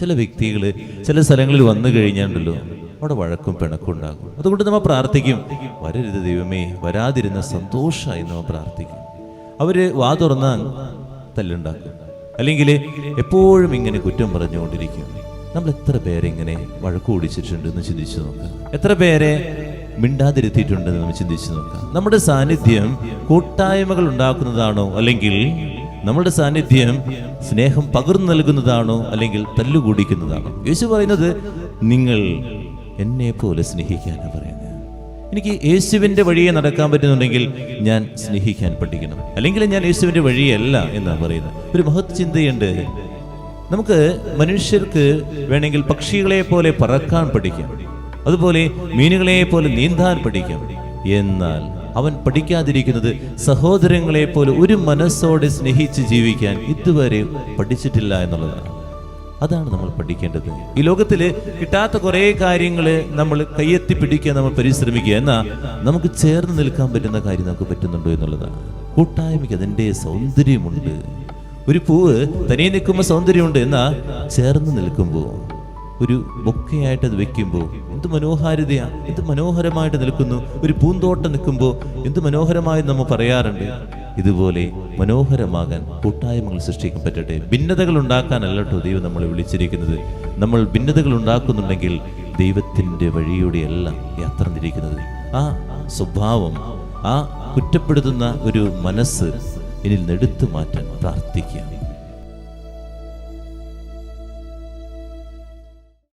ചില വ്യക്തികൾ ചില സ്ഥലങ്ങളിൽ വന്നു കഴിഞ്ഞാണ്ടല്ലോ അവിടെ വഴക്കും പിണക്കും ഉണ്ടാകും. അതുകൊണ്ട് നമ്മൾ പ്രാർത്ഥിക്കും, വരരുത് ദൈവമേ, വരാതിരുന്ന സന്തോഷമായി നമ്മൾ പ്രാർത്ഥിക്കും. അവര് വാ തുറന്നാൽ തല്ലുണ്ടാക്കും, അല്ലെങ്കിൽ എപ്പോഴും ഇങ്ങനെ കുറ്റം പറഞ്ഞുകൊണ്ടിരിക്കും. നമ്മൾ എത്ര പേരെ ഇങ്ങനെ വഴക്ക് ഓടിച്ചിട്ടുണ്ട് എന്ന് ചിന്തിച്ചു നോക്കാം. എത്ര പേരെ മിണ്ടാതിരുത്തിയിട്ടുണ്ടെന്ന് നമ്മൾ ചിന്തിച്ചു നോക്കാം. നമ്മുടെ സാന്നിധ്യം കൂട്ടായ്മകൾ ഉണ്ടാക്കുന്നതാണോ, അല്ലെങ്കിൽ നമ്മുടെ സാന്നിധ്യം സ്നേഹം പകർന്നു നൽകുന്നതാണോ, അല്ലെങ്കിൽ തല്ലുകൂടിക്കുന്നതാണോ? യേശു പറയുന്നത് നിങ്ങൾ എന്നെ പോലെ സ്നേഹിക്കാനാണ് പറയുന്നത്. എനിക്ക് യേശുവിൻ്റെ വഴിയെ നടക്കാൻ പറ്റുന്നുണ്ടെങ്കിൽ ഞാൻ സ്നേഹിക്കാൻ പഠിക്കണം, അല്ലെങ്കിൽ ഞാൻ യേശുവിൻ്റെ വഴിയല്ല എന്നാണ് പറയുന്നത്. ഒരു മഹത് ചിന്തയുണ്ട്. നമുക്ക് മനുഷ്യർക്ക് വേണമെങ്കിൽ പക്ഷികളെ പോലെ പറക്കാൻ പഠിക്കാം, അതുപോലെ മീനുകളെ പോലെ നീന്താൻ പഠിക്കാം. എന്നാൽ അവൻ പഠിക്കാതിരിക്കുന്നത് സഹോദരങ്ങളെ പോലെ ഒരു മനസ്സോടെ സ്നേഹിച്ച് ജീവിക്കാൻ ഇതുവരെ പഠിച്ചിട്ടില്ല എന്നുള്ളതാണ്. അതാണ് നമ്മൾ പഠിക്കേണ്ടത്. ഈ ലോകത്തില് കിട്ടാത്ത കുറെ കാര്യങ്ങള് നമ്മൾ കയ്യെത്തി പിടിക്കാൻ നമ്മൾ പരിശ്രമിക്കുക, എന്നാൽ നമുക്ക് ചേർന്ന് നിൽക്കാൻ പറ്റുന്ന കാര്യം നമുക്ക് പറ്റുന്നുണ്ടോ എന്നുള്ളതാണ്. കൂട്ടായ്മയ്ക്ക് അതിൻ്റെ സൗന്ദര്യമുണ്ട്. ഒരു പൂവ് തനിയെ നിൽക്കുമ്പോൾ സൗന്ദര്യമുണ്ട്, എന്നാൽ ചേർന്ന് നിൽക്കുമ്പോൾ ഒരു ബൊക്കയായിട്ട് അത് വെക്കുമ്പോൾ എന്ത് മനോഹാരിതയാണ്, എന്ത് മനോഹരമായിട്ട് നിൽക്കുന്നു. ഒരു പൂന്തോട്ടം നിൽക്കുമ്പോൾ എന്ത് മനോഹരമായി നമ്മൾ പറയാറുണ്ട്. ഇതുപോലെ മനോഹരമാകാൻ കൂട്ടായ്മകൾ സൃഷ്ടിക്കാൻ പറ്റട്ടെ. ഭിന്നതകൾ ഉണ്ടാക്കാനല്ലോ ദൈവം നമ്മളെ വിളിച്ചിരിക്കുന്നത്. നമ്മൾ ഭിന്നതകൾ ഉണ്ടാക്കുന്നുണ്ടെങ്കിൽ ദൈവത്തിൻ്റെ വഴിയോടെയല്ല യാത്ര തിരിക്കുന്നത്. ആ സ്വഭാവം, ആ കുറ്റപ്പെടുത്തുന്ന ഒരു മനസ്സ് ഇതിൽ നിന്ന് എടുത്തു മാറ്റാൻ പ്രാർത്ഥിക്കുക.